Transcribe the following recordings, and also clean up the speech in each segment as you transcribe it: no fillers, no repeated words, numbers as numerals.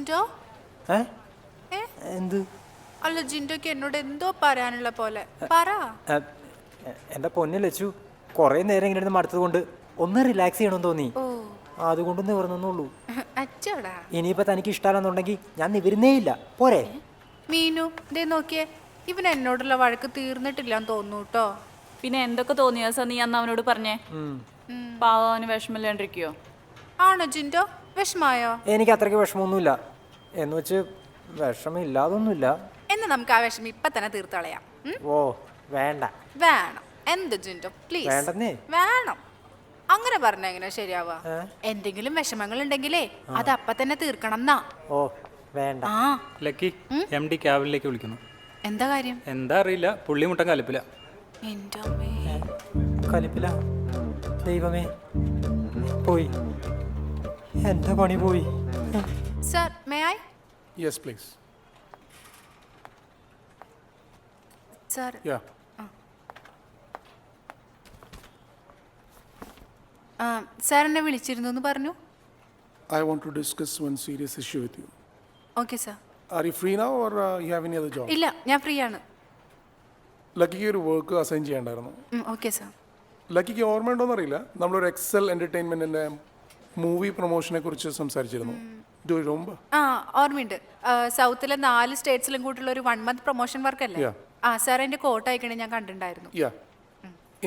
ജിൻഡോ എന്ത്? അല്ല ജിൻഡോക്ക് എന്നോട് എന്തോ പറയാനുള്ള പോലെ പറ. എൻ്റെ പൊന്നു ലച്ചു, കുറേ നേരം ഇങ്ങനെ ഇരുന്ന് മടുത്തത് കൊണ്ട് ഒന്ന് റിലാക്സ് ചെയ്യണമെന്ന് തോന്നി. അതുകൊണ്ട് നിവർന്നുള്ളൂ. അച്ചോടാ, ഇനിയിപ്പോൾ തനിക്ക് ഇഷ്ടമല്ലെന്നുണ്ടെങ്കിൽ ഞാൻ നിവരുന്നേ ഇല്ല. പോരെ? മീനു ദേ നോക്കിയേ, ഇവൻ എന്നോടുള്ള വഴക്ക് തീർന്നിട്ടില്ലാന്ന് തോന്നുന്നു കേട്ടോ. പിന്നെ എന്തൊക്കെ തോന്നിയ നീ അന്ന് അവനോട് പറഞ്ഞേ? പാവം അവന് വിഷമില്ലാണ്ടിരിക്കോ? ആണോ ജിൻഡോ? വിഷമായോ? എനിക്ക് അത്രയ്ക്ക് വിഷമമൊന്നുമില്ല. എന്ന് വെച്ച് വിഷമില്ലാതൊന്നുമില്ല. എന്ന് നമുക്ക് ആ വിഷമം ഇപ്പൊ തന്നെ തീർത്തളയാം. ഓ വേണ്ട. വേണം. എന്ത് ജിൻഡോ പ്ലീസ്? വേണ്ടെന്നേ. വേണം. അങ്ങനെ പറഞ്ഞ എങ്ങനെ ശരിയാവാ? എന്തെങ്കിലും വിഷമങ്ങൾ ഉണ്ടെങ്കിലേ അത് അപ്പൊ തന്നെ തീർക്കണം എന്നാ. ഓ വേണ്ട. ആ ലക്കി MD ക്യാബിനിലേക്ക് വിളിക്കുന്നു. എന്താ കാര്യം? എന്താ അറിയില്ല, പുള്ളി മുട്ടൻ കലിപ്പില്ല. എന്റെ അമ്മേ. കലിപ്പില്ല? ദൈവമേ, പോയി എൻ്റെ പണി പോയി. Sir may I? Yes, please. Sir Yeah. Sir എന്നെ വിളിച്ചിരുന്നു എന്ന് പറഞ്ഞു. I want to discuss one serious issue with you. Okay sir. Are you free now or you have any other job? ഇല്ല, ഞാൻ ഫ്രീ ആണ്. ലക്കിക്ക് ഒരു വർക്ക് അസൈൻ ചെയ്യേണ്ടായിരുന്നു. Okay sir. ലക്കിക്ക് ഓർമ്മയുണ്ടോയെന്ന് അറിയില്ല, നമ്മളൊരു എക്സൽ എൻ്റർടൈൻമെൻറ്റിൻ്റെ മൂവി പ്രൊമോഷനെ കുറിച്ച് സംസാരിച്ചിരുന്നു. Do you remember? ആ ഓർമ്മയുണ്ട്. സൗത്തിലെ 4 സ്റ്റേറ്റ്സിലും കൂട്ടുള്ള ഒരു 1 month പ്രൊമോഷൻ വർക്ക് അല്ലേ? Yeah. ആ സാർ എൻ്റെ കോട്ട് അയക്കണേ ഞാൻ കണ്ടിട്ടുണ്ടായിരുന്നു. യാ,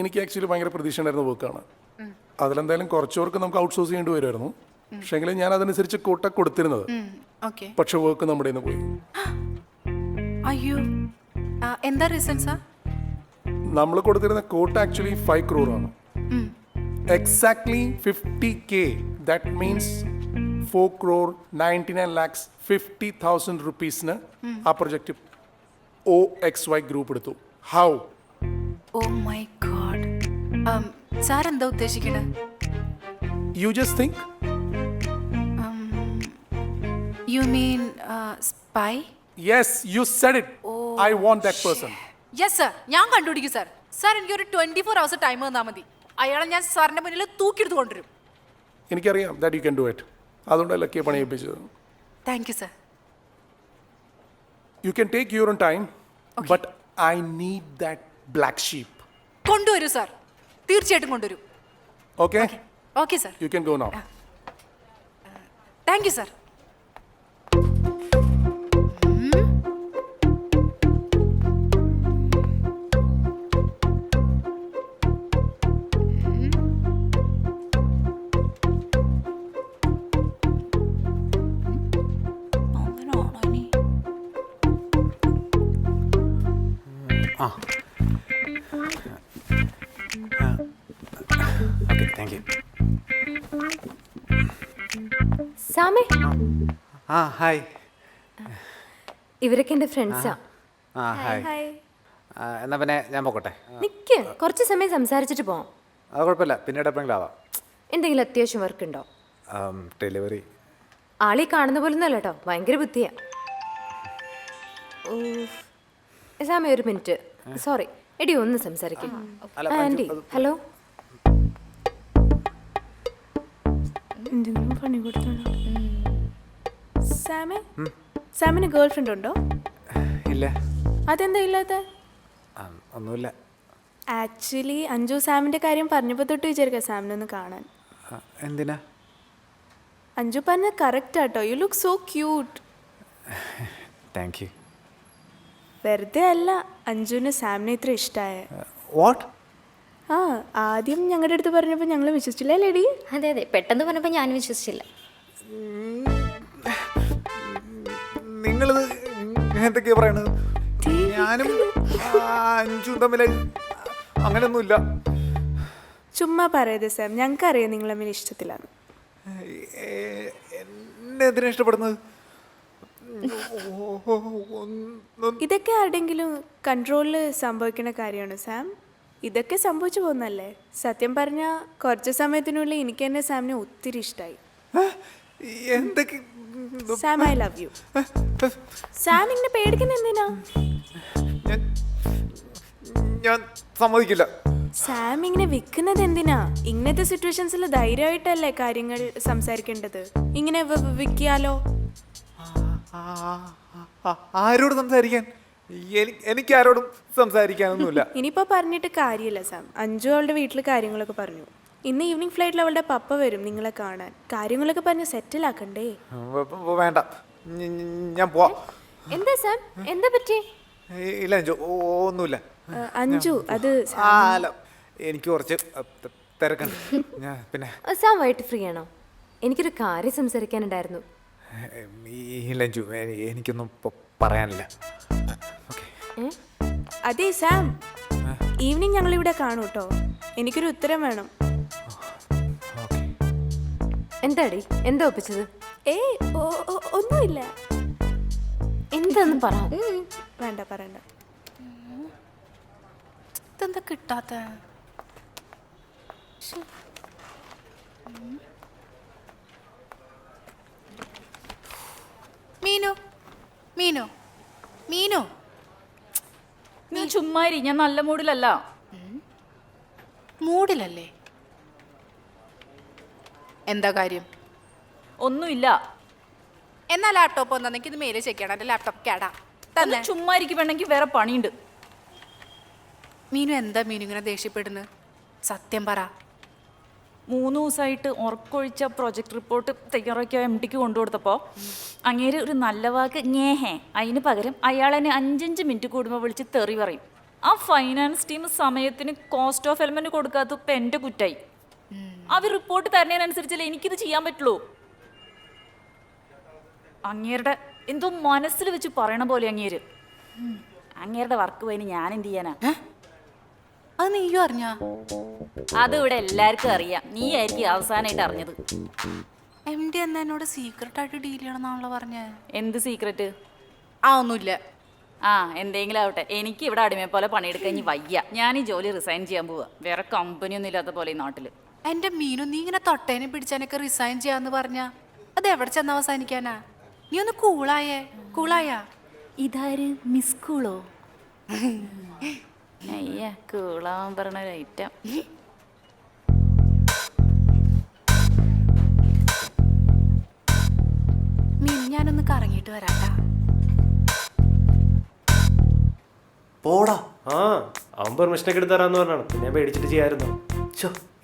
എനിക്ക് ആക്ച്വലി ഭയങ്കര പ്രതീക്ഷ ഉണ്ടായിരുന്ന വർക്കാണ്. അതിലെന്തായാലും കുറച്ച് വർക്ക് നമുക്ക് ഔട്ട്സോഴ്സ് ചെയ്യേണ്ടി വരുമായിരുന്നു. പക്ഷേങ്കിൽ ഞാൻ അതനുസരിച്ച് കോട്ട കൊടുത്തിരുന്നത്. ഓക്കെ. പക്ഷെ വർക്ക് നമ്മുടെ നിന്ന് പോയി. അയ്യോ, എന്താ റീസൺ സാർ? നമ്മൾ കൊടുത്തിരുന്ന കോട്ട് ആക്ച്വലി 5 crore ആണ്. Exactly 50K. ദാറ്റ് മീൻസ് 4,99,50,000 rupees-ന് ആ പ്രൊജക്റ്റ് OXY ഗ്രൂപ്പ് എടുത്തു. How? Oh my God. Sir എന്താ ഉദ്ദേശിക്കണേ? You just think. You mean spy? Yes, you said it. I want that person. Yes sir, ഞാൻ കണ്ടുപിടിക്കും sir. Sir എനിക്ക് ഒരു 24 hours ടൈം തന്നാൽ മതി. അയാളെ ഞാൻ സാറിന്റെ മുന്നിൽ തൂക്കിയെടുത്ത് കൊണ്ടുവരും. എനിക്കറിയാം that you can do it. അതുകൊണ്ട് ലക്കിയെ പണി ഏൽപ്പിച്ചത്. Thank you sir. You can take your own time, but I need that black sheep. കൊണ്ടുവരൂ സാർ, തീർച്ചയായിട്ടും കൊണ്ടുവരൂ. Okay? Okay sir. You can go now. Thank you sir. Okay, thank you. സാമേ, hi. ഇവരൊക്കെ എൻ്റെ ഫ്രണ്ട്സാ. ഹായ്. എന്നാ പിന്നെ ഞാൻ പോകട്ടെ. നിക്ക്, കുറച്ച് സമയം സംസാരിച്ചിട്ട് പോവാം. അത് കുഴപ്പമില്ല, പിന്നീട് എപ്പോഴെങ്കിലും ആവാം. എന്തെങ്കിലും അത്യാവശ്യം വർക്ക് ഉണ്ടോ? ഡെലിവറി. ആളീ കാണുന്ന പോലൊന്നല്ല കേട്ടോ, ഭയങ്കര ബുദ്ധിയാ. സാമേ ഒരു മിനിറ്റ്, സോറി. എടി ഒന്ന് സംസാരിക്കും. Aunty, hello. എന്തെങ്കിലും പണി കൊടുത്തോളൂ. സാമേ, സാമിന് ഗേൾ ഫ്രണ്ട് ഉണ്ടോ? ഇല്ല. അതെന്താ ഇല്ലാത്ത? ഒന്നുമില്ല. ആക്ച്വലി അഞ്ജു സാമിൻ്റെ കാര്യം പറഞ്ഞപ്പോൾ തൊട്ട് വിചാരിക്കാം സാമിനൊന്ന് കാണാൻ. എന്തിനാ? അഞ്ജു പറഞ്ഞ കറക്റ്റ് ആട്ടോ. You look so cute. Thank you. വെറുതെ അല്ല, അഞ്ജുവിന് സാമിനെ ഇത്ര ഇഷ്ടമായ. വാട്ട്? ആദ്യം ഞങ്ങളുടെ അടുത്ത് പറഞ്ഞപ്പോൾ ഞങ്ങൾ വിശ്വസിച്ചില്ല ലേഡി. അതെ അതെ, പെട്ടെന്ന് പറഞ്ഞപ്പോൾ ഞാൻ വിശ്വസിച്ചില്ല. നിങ്ങളിത് എന്തൊക്കെയാ പറയണത്? ഞാനും അഞ്ജു തമ്മിൽ അങ്ങനെയൊന്നുമില്ല. ചുമ്മാ പറയരുത് സാം, ഞങ്ങൾക്കറിയാം നിങ്ങൾ തമ്മിൽ ഇഷ്ടത്തിലാണ്. എന്നെ എന്തിനാ ഇഷ്ടപ്പെടുന്നത്? ഇതൊക്കെ ആരുടെങ്കിലും കൺട്രോളിൽ സംഭവിക്കുന്ന കാര്യമാണ് സാം. ഇതൊക്കെ സംഭവിച്ചു പോകുന്നല്ലേ. സത്യം പറഞ്ഞാൽ കുറച്ച് സമയത്തിനുള്ളിൽ എനിക്ക് തന്നെ സാമിനെ ഒത്തിരി ഇഷ്ടമായി. എന്തൊക്കെ? Sam, I love you. Sam ഇങ്ങനെ പേടിക്കുന്ന എന്തിനാ? ഞാൻ സമ്മതിക്കില്ല. സാം ഇങ്ങനെ വിൽക്കുന്നത് എന്തിനാ? ഇങ്ങനത്തെ സിറ്റുവേഷൻസിൽ ധൈര്യമായിട്ടല്ലേ കാര്യങ്ങൾ സംസാരിക്കേണ്ടത്. ഇങ്ങനെ വിൽക്കിയാലോ? ആരോട് സംസാരിക്കാൻ? എനിക്ക് ആരോടും സംസാരിക്കാനൊന്നുമില്ല. ഇനിയിപ്പോൾ പറഞ്ഞിട്ട് കാര്യമില്ല സാം. അഞ്ജു അവളുടെ വീട്ടിൽ കാര്യങ്ങളൊക്കെ പറഞ്ഞു. ഇന്ന് ഈവനിങ് ഫ്ലൈറ്റിൽ അവളുടെ പപ്പ വരും നിങ്ങളെ കാണാൻ. കാര്യങ്ങളൊക്കെ പറഞ്ഞ് സെറ്റിലാക്കണ്ടേ? വേണ്ട, ഞാൻ പോവാ. എന്താ സാം, എന്താ പറ്റി? ഇല്ല അഞ്ജു, ഒന്നുമില്ല. അഞ്ജു അത് അല്ല, എനിക്ക് കുറച്ച് തിരക്കുണ്ട്. ഞാൻ പിന്നെ സാം വൈകിട്ട് ഫ്രീ ആണോ? എനിക്കൊരു കാര്യം സംസാരിക്കാനുണ്ടായിരുന്നു. ഇല്ല അഞ്ജു, എനിക്കൊന്നും പറയാനില്ല. ഓക്കെ. അതെ സാം, ഈവനിങ് ഞങ്ങളിവിടെ കാണും കേട്ടോ. എനിക്കൊരു ഉത്തരം വേണം. എന്താടി, എന്താ ഒപ്പിച്ചത്? ഒന്നുമില്ല. എന്താന്ന് പറ. വേണ്ട പറയണ്ട. ഇതെന്താ കിട്ടാത്ത? മീനു മീനു മീനു, നീ ചുമ്മാരി, ഞാൻ നല്ല മൂഡിലല്ല. മൂഡിലല്ലേ? എന്താ കാര്യം? ഒന്നുമില്ല. എന്നാ ലാപ്ടോപ്പ് വന്നാ എനിക്ക് ഇത് മേലെ ചെക്ക് ചെയ്യണം. എൻ്റെ ലാപ്ടോപ്പ് കേടാ. തന്നെ ചുമ്മാരിക്ക് വേണമെങ്കിൽ വേറെ പണിയുണ്ട്. മീനു എന്താ മീനു ഇങ്ങനെ ദേഷ്യപ്പെടുന്നു? സത്യം പറ. 3 ദിവസമായിട്ട് ഉറക്കൊഴിച്ച പ്രൊജക്ട് റിപ്പോർട്ട് തയ്യാറാക്കിയ MDക്ക് കൊണ്ടുകൊടുത്തപ്പോൾ അങ്ങേര് ഒരു നല്ല വാക്ക് ഞേഹേ, അതിന് പകരം അയാൾ എന്നെ 5 മിനിറ്റ് കൂടുമ്പോൾ വിളിച്ച് തെറി പറയും. ആ ഫൈനാൻസ് ടീം സമയത്തിന് കോസ്റ്റ് ഓഫ് എലമെന്റ് കൊടുക്കാത്ത ഇപ്പം എൻ്റെ കുറ്റായി. അവർ റിപ്പോർട്ട് തരുന്നതിനനുസരിച്ചല്ലേ എനിക്കിത് ചെയ്യാൻ പറ്റുള്ളൂ. അങ്ങേരുടെ എന്തോ മനസ്സിൽ വെച്ച് പറയണ പോലെ അങ്ങേര്. അങ്ങേരുടെ വർക്ക് പോയിന് ഞാൻ എന്ത് ചെയ്യാനാ? അത് നീയും അറിഞ്ഞാ? അത് ഇവിടെ എല്ലാവർക്കും അറിയാം. നീ ആയിരിക്കും അവസാനമായിട്ട് അറിഞ്ഞത്. MD എന്നാ എന്നോട് സീക്രട്ട് ആയിട്ട് ഡീൽ ചെയ്യണമെന്നാണല്ലോ പറഞ്ഞേ. എന്ത് സീക്രട്ട്? ഒന്നുമില്ല. എന്തെങ്കിലും ആവട്ടെ. എനിക്ക് ഇവിടെ അടിമയെ പോലെ പണിയെടുക്കാൻ ഇനി വയ്യ. ഞാൻ ഈ ജോലി റിസൈൻ ചെയ്യാൻ പോവാ. വേറെ കമ്പനിയൊന്നും ഇല്ലാത്ത പോലെ ഈ നാട്ടിൽ. എൻ്റെ മീനു, നീ ഇങ്ങനെ തൊട്ടേനെ പിടിച്ചാനൊക്കെ റിസൈൻ ചെയ്യാന്ന് പറഞ്ഞാ അത് എവിടെ ചെന്ന് അവസാനിക്കാനാ? നീ ഒന്ന് കൂളായാ? ഇതാര്, മിസ് കൂളോ? അയ്യ, കൂളാവാൻ പറഞ്ഞ ഒരു ഐറ്റം. മീൻ, ഞാനൊന്ന് കറങ്ങിയിട്ട് വരാട്ടാ. പോടാ. അവൻ പെർമിഷനൊക്കെ എടുത്ത് തരാന്ന് പറഞ്ഞാണ്. പിന്നെ ഞാൻ പേടിച്ചിട്ട് ചെയ്യായിരുന്നു.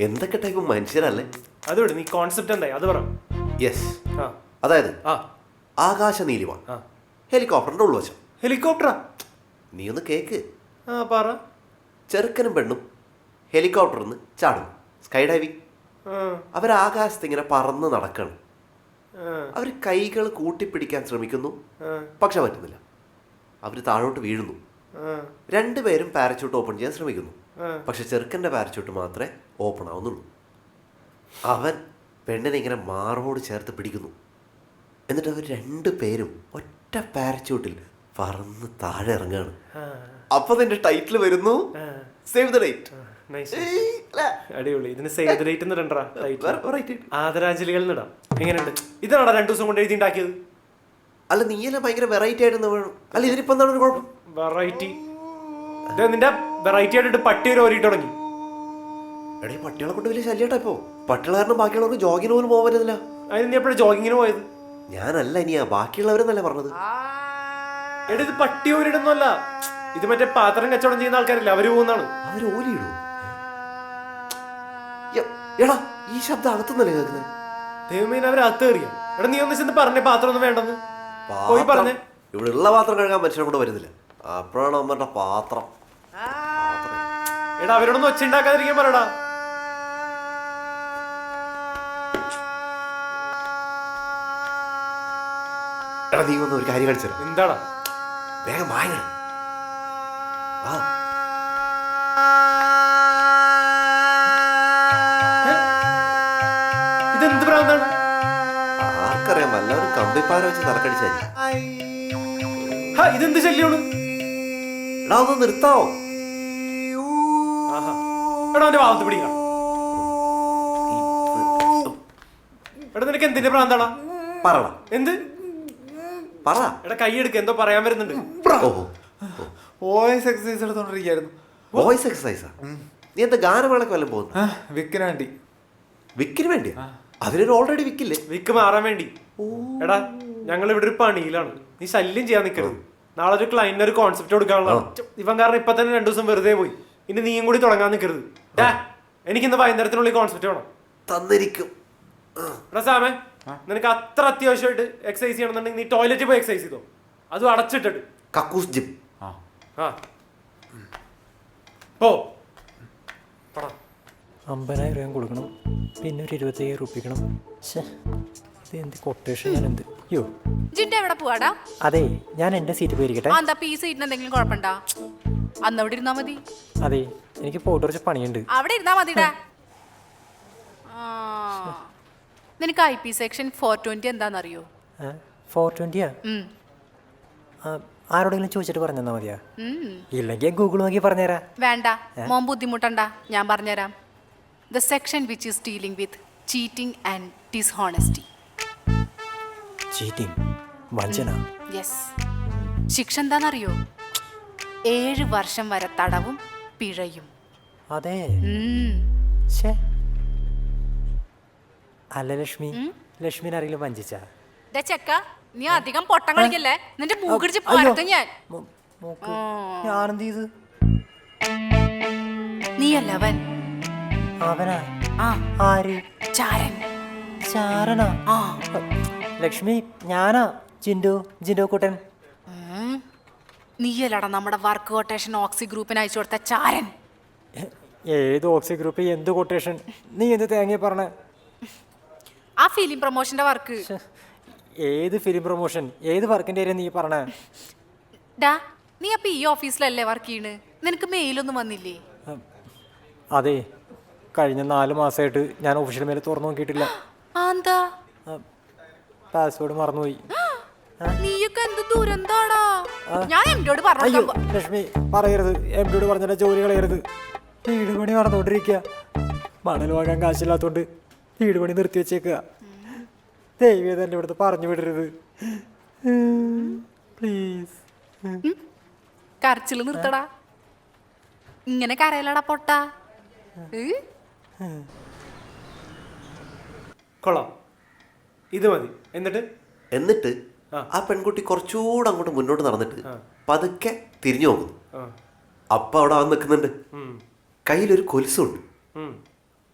എന്തൊക്കെ ടൈപ്പ് മനുഷ്യരല്ലേ? അതോടെ നീ കോൺസെപ്റ്റ് എന്തായി അത് പറ. യെസ്, അതായത് ആകാശ നീലിമ, ഹെലികോപ്റ്ററിന്റെ ഉൾവശം. ഹെലികോപ്റ്ററാ? നീ ഒന്ന് കേക്ക്. പറ. ചെറുക്കനും പെണ്ണും ഹെലികോപ്റ്ററിൽ നിന്ന് ചാടുന്നു, സ്കൈ ഡൈവിങ്. അവരാകാശത്ത് ഇങ്ങനെ പറന്ന് നടക്കണം. അവർ കൈകൾ കൂട്ടിപ്പിടിക്കാൻ ശ്രമിക്കുന്നു, പക്ഷെ പറ്റുന്നില്ല. അവർ താഴോട്ട് വീഴുന്നു. രണ്ടുപേരും പാരച്യൂട്ട് ഓപ്പൺ ചെയ്യാൻ ശ്രമിക്കുന്നു, പക്ഷെ ചെറുക്കൻ്റെ പാരച്യൂട്ട് മാത്രമേ ഓപ്പൺ ആവുന്നുള്ളൂ. അവൻ പെണ്ണിനെ ഇങ്ങനെ മാറോട് ചേർത്ത് പിടിക്കുന്നു. എന്നിട്ട് അവർ രണ്ടുപേരും ഒറ്റ പാരച്യൂട്ടിൽ പറന്ന് താഴെ ഇറങ്ങുകയാണ്. അപ്പൊ നിന്റെ ടൈറ്റിൽ വരുന്നു സേവ് ദ ഡേറ്റ്. അടിപൊളി. ഇതിന് സേവ് ദ ഡേറ്റ് എന്നിടണ്ടാ, ആദരാഞ്ജലികൾ എന്നിടാം. എങ്ങനെയുണ്ട്? ഇതാണോ 2 ദിവസം കൊണ്ട് എഴുതി ഉണ്ടാക്കിയത്? അല്ല, നീയെല്ലാം ഭയങ്കര വെറൈറ്റി ആയിട്ട് വേണം. അല്ല, ഇതിനിപ്പോ എന്താണ് ഒരു കുഴപ്പം? വെറൈറ്റി നിന്റെ വെറൈറ്റി ആയിട്ട് പട്ടി ഒരു ഓരിട്ട് തുടങ്ങി. എടേ, പട്ടികളെ കൊണ്ട് വലിയ ശല്യട്ടാ ഇപ്പോ. പട്ടികളെ കാരണം ബാക്കിയുള്ളവർക്ക് ജോഗിന് പോലും പോകാൻ പറ്റുന്നില്ല. അതിന് നീ എപ്പോഴും ജോഗിങ്ങിന് പോയത്? ഞാനല്ല, ഇനിയാ ബാക്കിയുള്ളവരെന്നല്ലേ പറഞ്ഞത്. എടാ, ഇത് പട്ടി ഓരിടുന്നല്ല, ഇത് മറ്റേ പാത്രം കച്ചവടം ചെയ്യുന്ന ആൾക്കാരില്ല, അവര് പോകുന്നതാണ്. അവര് ഓലിയിടൂ? എടാ, ഈ ശബ്ദം അകത്തുനിന്നല്ലേ കേൾക്കുന്നത്? ദൈവമേ, അവരകത്ത് കയറിയ. എടാ, നീ ഒന്ന് ചെന്ന് പറഞ്ഞേ പാത്രം ഒന്നും വേണ്ടെന്ന്. പോയി പറഞ്ഞേ. ഇവിടെ ഉള്ള പാത്രം കഴുകാൻ മനുഷ്യനെ കൂടെ വരുന്നില്ല. അപ്പോഴാണ് അമ്മയുടെ പാത്രം. എടാ, അവരോടൊന്നും ഒച്ച ഉണ്ടാക്കാതിരിക്കാൻ പറയടാ. എടാ, നീ വന്ന് ഒരു കാര്യം കാണിച്ചു. എന്താടാ? വേഗം വാങ്ങണം. ഇതെന്ത് പ്രാന്താണ്? ആർക്കറിയാം, എല്ലാവരും കമ്പിപ്പാര വെച്ച് തലക്കടിച്ചായിരിക്കും. ഇതെന്ത് ശല്യമാണ്? എടാ, ഒന്ന് നിർത്താവോ? എടാ, അവന്റെ ഭാഗത്ത് പിടിക്കണം. എടാ, നിനക്ക് എന്തിന്റെ പ്രാന്താടാ? പറടാ. എന്ത് പറ. എടാ, കൈ എടുക്ക, എന്തോ പറയാൻ വരുന്നുണ്ട്. വോയിസ് എക്സസൈസ് എടുത്തോണ്ടിരിക്കായിരുന്നു. വോയിസ് എക്സസൈസാ? നീ എന്താ ഗാനമേളക്ക് വല്ലതും പോകുന്നു? വിക്കിന് വേണ്ടി. വിക്കിന് വേണ്ടിയാ? അതിനൊരു ഓൾറെഡി വിക്കില്ലേ? വിക്ക് മാറാൻ വേണ്ടി. എടാ, ഞങ്ങൾ ഇവിടെ ഒരു പണിയിലാണ്. നീ ശല്യം ചെയ്യാൻ നിൽക്കരുത്. നാളെ ഒരു ക്ലയന്റിന് ഒരു കോൺസെപ്റ്റ് കൊടുക്കാനുള്ളതാണ്. ഇവൻ കാരണം ഇപ്പൊ തന്നെ 2 ദിവസം വെറുതെ പോയി. ഇനി നീയും കൂടി തുടങ്ങാൻ നിൽക്കരുത്. എനിക്കിന്ന് വൈകുന്നേരത്തിനുള്ളിൽ കോൺസെപ്റ്റ് വേണം. തന്നിരിക്കും. എടാ സാമേ, നിനക്ക് അത്ര അത്യാവശ്യമായിട്ട് എക്സസൈസ് ചെയ്യണമെന്നുണ്ടെങ്കിൽ നീ ടോയ്ലറ്റിൽ പോയി എക്സസൈസ് ചെയ്തോ, അതും അടച്ചിട്ടിട്ട്. കക്കൂസ് ജിം. ആ ഓ 50,000 രൂപ കൊടുക്കണം, പിന്നെ ഒരു 25,000 റുപ്പിക്കണം. ഇത് എന്ത് കൊട്ടേഷൻ, ഞാൻ എന്ത് യോ. ജിന്റെ എവിടെ പോവാടാ? അതെ, ഞാൻ എൻ്റെ സീറ്റ് പോയിരിക്കട്ടെ. എന്താ ഈ സീറ്റിന് എന്തെങ്കിലും കുഴപ്പമുണ്ടാ? അന്ന് അവിടെ ഇരുന്നാ മതി. അതെ, എനിക്ക് പോയിട്ട് കുറച്ച് പണിയുണ്ട്. അവിടെ ഇരുന്നാ മതിടാ. നിനക്ക് IP സെക്ഷൻ 420 എന്താണെന്നറിയോ? 420 ആരോടെങ്കിലും ചോദിച്ചിട്ട് പറഞ്ഞു തന്നാ മതിയാ? ഇല്ലെങ്കിൽ ഗൂഗിൾ നോക്കി പറഞ്ഞുതരാ. വേണ്ട, മോൻ ബുദ്ധിമുട്ടണ്ട, ഞാൻ പറഞ്ഞുതരാം. The section which is dealing with cheating and dishonesty. Cheating, വഞ്ചന. യെസ്. ശിക്ഷ എന്താണെന്നറിയോ? 7 വർഷം വരെ തടവും പിഴയും. അതെ. അല്ല ലക്ഷ്മി, ലക്ഷ്മിനെ ആരെങ്കിലും വഞ്ചിച്ചാ? ചെക്ക, നീ അധികം പൊട്ടം കളിക്കല്ലേ, നിന്റെ മൂക്കിടിച്ച് പരത്തും ഞാൻ. ഞാനെന്ത് ചെയ്ത്? നീയല്ല അവൻ. അവനാ? ആ, ആര്? ചാരൻ. ചാരനാ? ആ, ലക്ഷ്മി, ഞാനാ ജിൻഡോ കൂട്ടൻ. നീയല്ലടാ നമ്മുടെ വർക്ക് കൊട്ടേഷൻ ഓക്സി ഗ്രൂപ്പിന് അയച്ചു കൊടുത്ത ചാരൻ. ഏത് ഓക്സി ഗ്രൂപ്പ്, എന്ത് കൊട്ടേഷൻ? നീ എന്ത് തേങ്ങ പറഞ്ഞ? ആ ഫിലിം പ്രൊമോഷന്റെ വർക്ക്. ഏത് ഫിലിം പ്രൊമോഷൻ, ഏത് വർക്കിന്റെ കാര്യം നീ പറഞ്ഞ? ഡാ, നീ അപ്പൊ ഈ ഓഫീസിലല്ലേ വർക്ക് ചെയ്യണ്? നിനക്ക് മെയിലൊന്നും വന്നില്ലേ? അതെ, കഴിഞ്ഞ 4 മാസമായിട്ട് ഞാൻ ഓഫീഷ്യൽ മെയിൽ തുറന്നു നോക്കിയിട്ടില്ല. എന്താ? പാസ്വേഡ് മറന്നുപോയി. നീയൊക്കെ എന്ത് ദുരന്താടാ. ഞാൻ എംഡിയോട് അയ്യോ പറഞ്ഞു. ലക്ഷ്മി, പറയരുത്. എംഡിയോട് പറഞ്ഞ ജോലി കളയരുത്. വീട് പണി നടന്നുകൊണ്ടിരിക്കുക. മണൽ വാങ്ങാൻ കാശില്ലാത്തോണ്ട് വീട് പണി നിർത്തി വെച്ചേക്കുക. ദൈവം എൻ്റെ ഇവിടുത്തെ പറഞ്ഞു വിടരുത് പ്ലീസ്. കരച്ചില് നിർത്തടാ. ഇങ്ങനെ കരയിലടാ പൊട്ട. കൊള്ളാം, ഇത് മതി. എന്നിട്ട് ആ പെൺകുട്ടി കുറച്ചുകൂടെ അങ്ങോട്ട് മുന്നോട്ട് നടന്നിട്ട് പതുക്കെ തിരിഞ്ഞു നോക്കുന്നു. അപ്പൊ അവിടെ അവൻ നിൽക്കുന്നുണ്ട്. കയ്യിലൊരു കൊലുസുണ്ട്.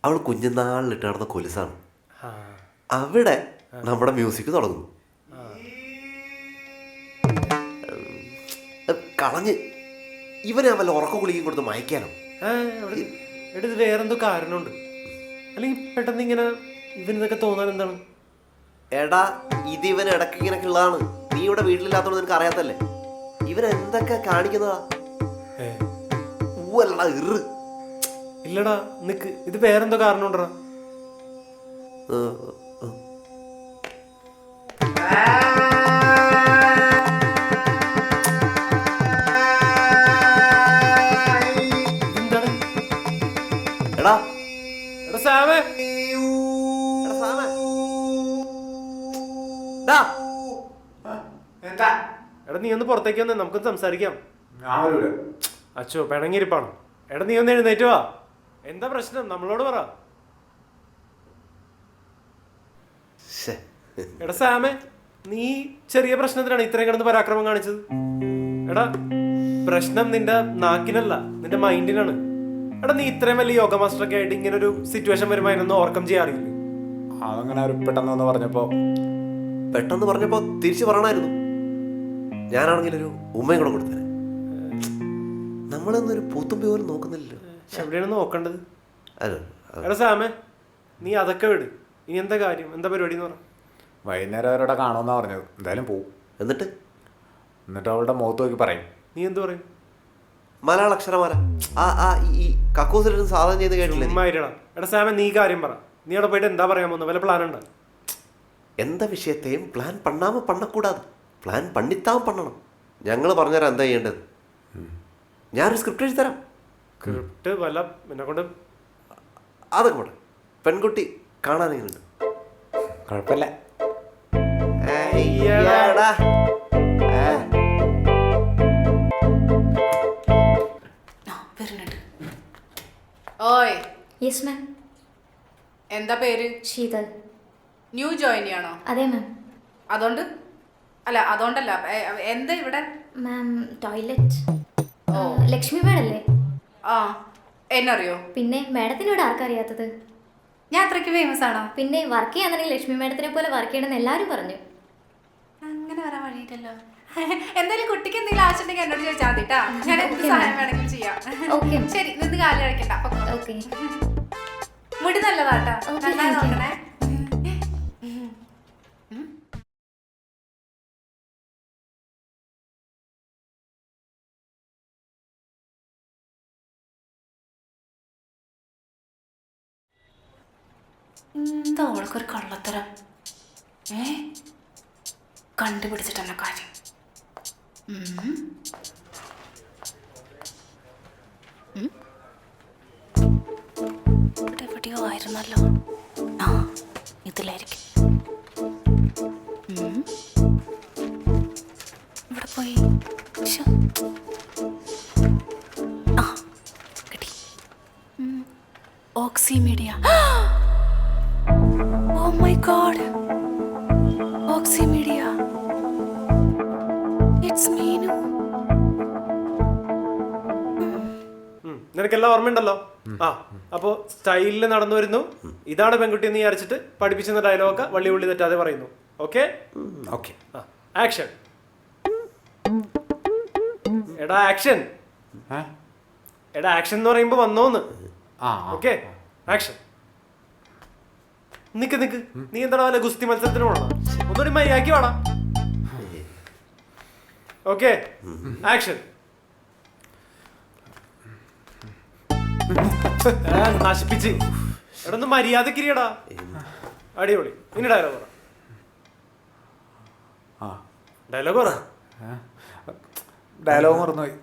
അവൾ കുഞ്ഞുനാളിലിട്ട് നടന്ന കൊലുസാണ്. അവിടെ നമ്മുടെ മ്യൂസിക് തുടങ്ങുന്നു. കളഞ്ഞ് ഇവനെ വല്ല ഉറക്ക ഗുളികയും കൊടുത്ത് മയക്കാനോ? ഇത് വേറെന്തോ കാരണമുണ്ട്. അല്ലെങ്കിൽ പെട്ടെന്ന് ഇങ്ങനെ ഇവനിതൊക്കെ തോന്നാൻ എന്താണ്? എടാ, ഇത് ഇവൻ ഇടയ്ക്ക് ഇങ്ങനെയൊക്കെ ഉള്ളതാണ്. നീ ഇവിടെ വീട്ടിലില്ലാത്തോണ്ട് നിനക്ക് അറിയാത്തല്ലേ. ഇവൻ എന്തൊക്കെ കാണിക്കുന്നതാ? ഊവല്ലടാ, ഇറ്. ഇല്ലടാ, നിക്ക്, ഇത് വേറെന്തോ കാരണമുണ്ടോ? എന്താണ്? എടാ എടാ സാമേ, എടാ നീ ഒന്ന് പുറത്തേക്ക് വന്നേ, നമുക്കൊന്ന് സംസാരിക്കാം. അച്ചോ, പിണങ്ങിയിരിപ്പാണ്. എടാ നീ ഒന്ന് എഴുന്നേറ്റ് വാ. എന്താ പ്രശ്നം, നമ്മളോട് പറ. എടാ സാമേ, നീ ചെറിയ പ്രശ്നത്തിനാണ് ഇത്രയും കിടന്ന് പരാക്രമം കാണിച്ചത്. എടാ, പ്രശ്നം നിന്റെ നാക്കിനല്ല, നിന്റെ മൈൻഡിനാണ്. എടാ, നീ ഇത്രയും വലിയ യോഗ മാസ്റ്റർ ഒക്കെ ആയിട്ട് ഇങ്ങനെ ഒരു സിറ്റുവേഷൻ വരുമ്പോൾ അതിനൊന്നും ഓവർകം ചെയ്യാറില്ല. അതങ്ങനെ പെട്ടെന്ന് പറഞ്ഞപ്പോ തിരിച്ചു പറയണമായിരുന്നു. ഞാനാണെങ്കിൽ ഒരു ഉമ്മയും കൂടെ കൊടുത്തേ. നമ്മളൊന്നൊരു പൂത്തുമ്പി പോലും നോക്കുന്നില്ലല്ലോ. എവിടെയാണ് നോക്കേണ്ടത്? എടാ സാമേ, നീ അതൊക്കെ വിട്. ഇനി എന്താ കാര്യം, എന്താ പരിപാടി എന്ന് പറ. വൈകുന്നേരം അവരോടെ കാണുമെന്നാ പറഞ്ഞത്. എന്തായാലും പോവും. എന്നിട്ട് അവളുടെ മുഖത്ത് നോക്കി പറയും. നീ എന്ത് പറയും? മലയാള അക്ഷരമാല ഈ കക്കൂസിലിരുന്ന് സാധനം ചെയ്ത് കേട്ടില്ലേ? എടാ സാമേ, നീ കാര്യം പറ. നീ അവിടെ പോയിട്ട് എന്താ പറയാൻ പോകുന്നത്? വല്ല പ്ലാൻ ഉണ്ടോ? എന്താ വിഷയത്തെയും പ്ലാൻ പണ്ണാമ പണ്ണക്കൂടാതെ, പ്ലാൻ പണ്ണിത്താൻ പണ്ണണം. ഞങ്ങൾ പറഞ്ഞുതരാം എന്താ ചെയ്യേണ്ടത്. ഞാനൊരു സ്ക്രിപ്റ്റ് എഴുതി തരാം. സ്ക്രിപ്റ്റ് വല്ല എന്നെ കൊണ്ട് അതൊക്കെ പോട്ടെ. പെൺകുട്ടി കാണാനെങ്ങനെയുണ്ട്? കുഴപ്പമില്ല. ഓയ്. Yes ma'am. എന്താ പേര്? ശീതൽ. ന്യൂ ജോയിനി ആണോ? അതെ മാം. അതുകൊണ്ട് അല്ല അതുകൊണ്ടല്ല എന്താ ഇവിടെ? മാം ടോയ്ലറ്റ്. ലക്ഷ്മി മാഡല്ലേ? ആ എന്നറിയോ? പിന്നെ മാഡത്തിനോട് ആർക്കറിയാത്തത്? ഞാൻ അത്രയ്ക്ക് ഫേമസ് ആണോ? പിന്നെ വർക്ക് ചെയ്യാന്നുണ്ടെങ്കിൽ ലക്ഷ്മി മാഡത്തിനെ പോലെ വർക്ക് ചെയ്യണമെന്ന് എല്ലാവരും പറഞ്ഞു. അങ്ങനെ വരാൻ വഴിയില്ലല്ലോ. എന്തായാലും കുട്ടിക്ക് എന്തെങ്കിലും ആവശ്യമുണ്ടെങ്കിൽ എന്നോട് ചോദിച്ചാൽ മതി കേട്ടാ. ഞാൻ എന്ത് സഹായം വേണമെങ്കിലും ചെയ്യാം. Okay. ശരി, നിന്ന് കാലം കഴിക്കണ്ട. ഓക്കെ. മുടി നല്ലതാട്ടാ. Okay, നന്നായി thank you. നോക്കണേ. എന്താ അവൾക്കൊരു കള്ളത്തരം? കണ്ടുപിടിച്ചിട്ടെന്നെ കാര്യം. ഇവിടെ എവിടെയോ ആയിരുന്നല്ലോ. ആ ഇതിലായിരിക്കും. ഇവിടെ പോയി. ശ്ശോ. ആ കിട്ടി. ഓക്സിമീഡിയ. Oh my god. Oximedia. It's Meenu. നിനക്കെല്ലാം ഓർമ്മയുണ്ടല്ലോ. ആ അപ്പോ സ്റ്റൈലിൽ നടന്നു വരുന്നു. ഇതാണ് പെൺകുട്ടി എന്ന് വിചാരിച്ചിട്ട് പഠിപ്പിച്ചെന്ന ഡയലോഗൊക്കെ വള്ളി ഉള്ളി തെറ്റാതെ പറയുന്നു. Okay okay. ആക്ഷൻ. എടാ ആക്ഷൻ. എടാ ആക്ഷൻ എന്ന് പറയുമ്പോ വന്നോന്ന്. Okay action. നിക്ക് നിക്ക്, നീ എന്താ വല്ല ഗുസ്തി മത്സരത്തിന് പോണോ? ഒന്നുകൂടി മര്യാദയ്ക്ക് വേണം. Okay action. നശിപ്പിച്ച് എടാ ഒന്ന് മര്യാദക്കിരിയടാ. അടിപൊളി. ഇനി ഡയലോഗ് പറ. ഡയലോഗ് പറ. ഡയലോഗ് മറന്നുപോയി.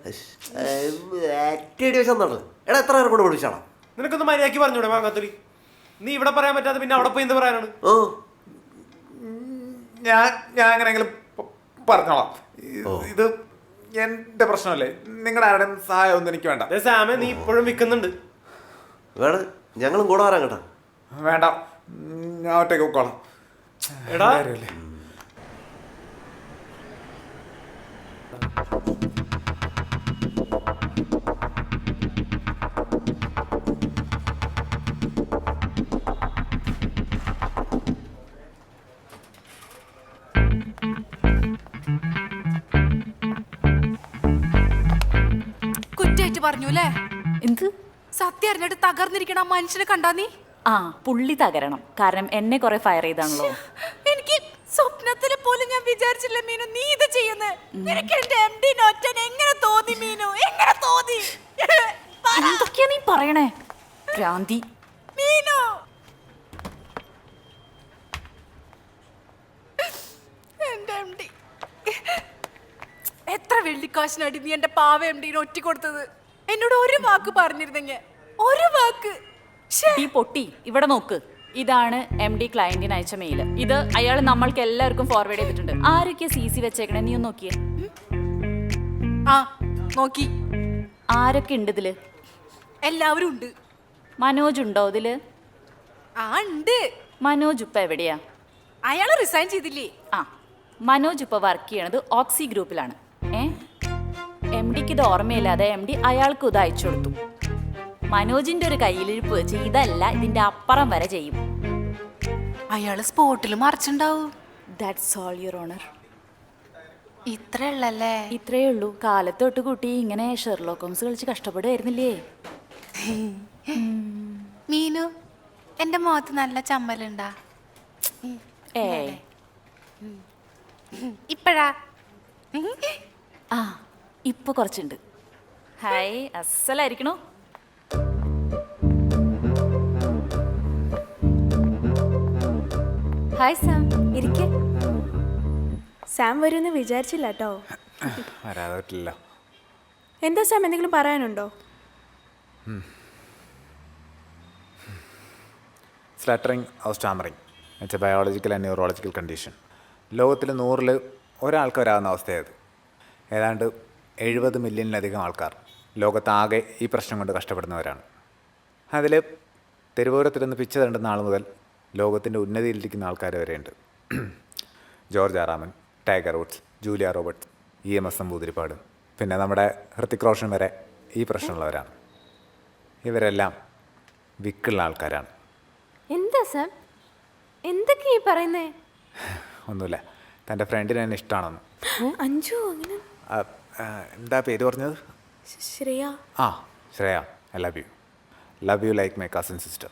എടാ എത്ര നേരം കൊണ്ട് പഠിച്ചാണോ? നിനക്കൊന്ന് മര്യാദയ്ക്ക് പറഞ്ഞൂടെ മാങ്ങാത്തൊലി? നീ ഇവിടെ പറയാൻ പറ്റാതെ പിന്നെ അവിടെ പോയി എന്ത് പറയാനാണ്? ഞാൻ എങ്ങനെയെങ്കിലും പറഞ്ഞോളാം. ഇത് എൻ്റെ പ്രശ്നമല്ലേ, നിങ്ങളുടെ ആരുടെയും സഹായം ഒന്നും എനിക്ക് വേണ്ട. സാമേ നീ ഇപ്പോഴും വിൽക്കുന്നുണ്ട്. വേണം, ഞങ്ങളും കൂടെ വരാൻ കേട്ടാ. വേണ്ട, ഞാൻ ഒറ്റയ്ക്ക് പോക്കോളാം. എടാ കുറ്റായിട്ട് പറഞ്ഞു അല്ലേ? എന്ത്? സത്യം അറിഞ്ഞിട്ട് തകർന്നിരിക്കണ ആ മനുഷ്യനെ കണ്ടാ നീ? ആ പുള്ളി തകരണം, കാരണം എന്നെ കുറെ ഫയർ ചെയ്താണല്ലോ. എനിക്ക് സ്വപ്നത്തിൽ പോലും ഞാൻ വിചാരിച്ചില്ല മീനു നീ ഇത് ചെയ്യുന്നത്. നിനക്ക് എന്റെ MD നോറ്റൻ എങ്ങനെ തോന്നി മീനു? എങ്ങനെ തോന്നി? എന്തൊക്കെയാ നീ പറയണേ ഭ്രാന്തി? മീനു എന്റെ MD എത്ര വെള്ളിക്കാശിനടി നീ എന്റെ പാവ MD ഒറ്റ കൊടുത്തത്? എന്നോട് ഒരു വാക്ക് പറഞ്ഞിരുന്നെങ്കിൽ, ഒരു വാക്ക്. ഈ പൊട്ടി ഇവിടെ നോക്ക്. ഇതാണ് MD ക്ലയന്റിന് അയച്ച മെയില്. ഇത് അയാൾ നമ്മൾക്ക് എല്ലാവർക്കും ഫോർവേഡ് ചെയ്തിട്ടുണ്ട്. ആരൊക്കെ CC വെച്ചേക്കണേ നീ ഒന്ന് നോക്കിയേ. ആ നോക്കി. ആരൊക്കെ ഉണ്ട് ഇതില്? എല്ലാവരും ഉണ്ട്. മനോജ് ഉണ്ടോ ഇതില്? ആ ഉണ്ട്. മനോജ് ഇപ്പൊ എവിടെയാ? അയാള് റിസൈൻ ചെയ്തില്ലേ? ആ മനോജ് ഇപ്പൊ വർക്ക് ചെയ്യണത് ഓക്സി ഗ്രൂപ്പിലാണ്. MDക്ക് ഇത് ഓർമ്മയില്ലാതെ MD അയാൾക്ക് ഇത് അയച്ചു കൊടുത്തു. മനോജിന്റെ ഒരു കയ്യിലിരിപ്പ് വെച്ച് ഇതല്ല ഇതിന്റെ അപ്പുറം വരെ ചെയ്യും. അയാള് സ്പോട്ടിൽ മറിച്ചുണ്ടാവും. That's all your honour. ഇത്രേ ഉള്ളല്ലേ? ഇത്രയേ ഉള്ളൂ. കാലത്തൊട്ട് കുട്ടി ഇങ്ങനെ ഷെർലോക്ക് ഹോംസ് കളിച്ച് കഷ്ടപ്പെടുമായിരുന്നില്ലേ? മീനു എന്റെ മുഖത്ത് നല്ല ചമ്മലുണ്ടാ? ഇപ്പഴാ? ആ ഇപ്പൊ കുറച്ചുണ്ട്. ഹായ് അസലായിരിക്കണോ? ഹായ് സാം, ഇരിക്കെ. സാം വരുമെന്ന് വിചാരിച്ചില്ല കേട്ടോ. വരാതെ പറ്റില്ല. എന്താ സാം, എന്തെങ്കിലും പറയാനുണ്ടോ? Stuttering or stammering it's a biological and neurological condition. ലോകത്തിൽ 100-ൽ ഒരാൾക്ക് വരാവുന്ന അവസ്ഥയായത്. ഏതാണ്ട് 70 മില്യണിലധികം ആൾക്കാർ ലോകത്താകെ ഈ പ്രശ്നം കൊണ്ട് കഷ്ടപ്പെടുന്നവരാണ്. അതിൽ തെരുവോരത്തിലൊന്ന് പിച്ച തണ്ടുന്ന ആൾ മുതൽ ലോകത്തിൻ്റെ ഉന്നതിയിലിരിക്കുന്ന ആൾക്കാർ വരെയുണ്ട്. ജോർജ് ആറാമൻ, Tiger Woods, Julia Roberts, EMS Namboodiripad, പിന്നെ നമ്മുടെ ഹൃത്തിക് റോഷൻ വരെ ഈ പ്രശ്നമുള്ളവരാണ്. ഇവരെല്ലാം വിക്കുള്ള ആൾക്കാരാണ്. എന്താ സാം എന്തൊക്കെയാ ഈ പറയുന്നേ? ഒന്നുമില്ല, തൻ്റെ ഫ്രണ്ടിന് എന്നെ ഇഷ്ടമാണെന്ന്. അഞ്ജു അങ്ങനെ ആ, എന്താ പേര് പറഞ്ഞത്? ശ്രേയ. ആ, Shreya. I love you like my cousin sister.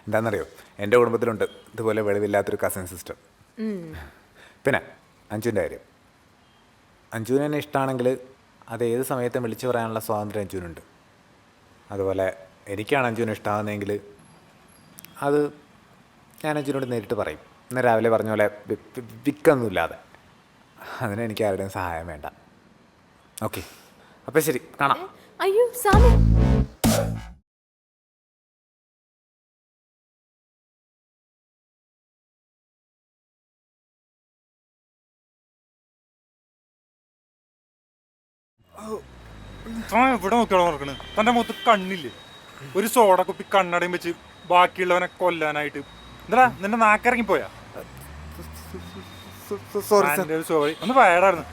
എന്താണെന്നറിയോ, എൻ്റെ കുടുംബത്തിലുണ്ട് ഇതുപോലെ വെളിവില്ലാത്തൊരു കസിൻ സിസ്റ്റർ. പിന്നെ അഞ്ജുവിൻ്റെ കാര്യം, അഞ്ജുവിന് എന്നെ ഇഷ്ടമാണെങ്കിൽ അത് ഏത് സമയത്തും വിളിച്ചു പറയാനുള്ള സ്വാതന്ത്ര്യം അഞ്ജുവിനുണ്ട്. അതുപോലെ എനിക്കാണ് അഞ്ജുവിന് ഇഷ്ടമാകുന്നതെങ്കിൽ അത് ഞാൻ അഞ്ജുവിനോട് നേരിട്ട് പറയും. ഇന്ന് രാവിലെ പറഞ്ഞ പോലെ വിക്കൊന്നുമില്ലാതെ. അതിന് എനിക്ക് ആരുടെയും സഹായം വേണ്ട. ഓക്കെ, അപ്പം ശരി, കാണാം. അയ്യോ സാമി, ഇവിടെ നോക്കിയോളാം നടക്കണ്. തൻ്റെ മുഖത്ത് കണ്ണില്ലേ? ഒരു സോഡ കുപ്പി കണ്ണടയും വെച്ച് ബാക്കിയുള്ളവനെ കൊല്ലാനായിട്ട്. എന്താ നിന്റെ നാക്കിറങ്ങിപ്പോയാ? സോറി, സോറി, ഒന്ന് വയറായിരുന്നു.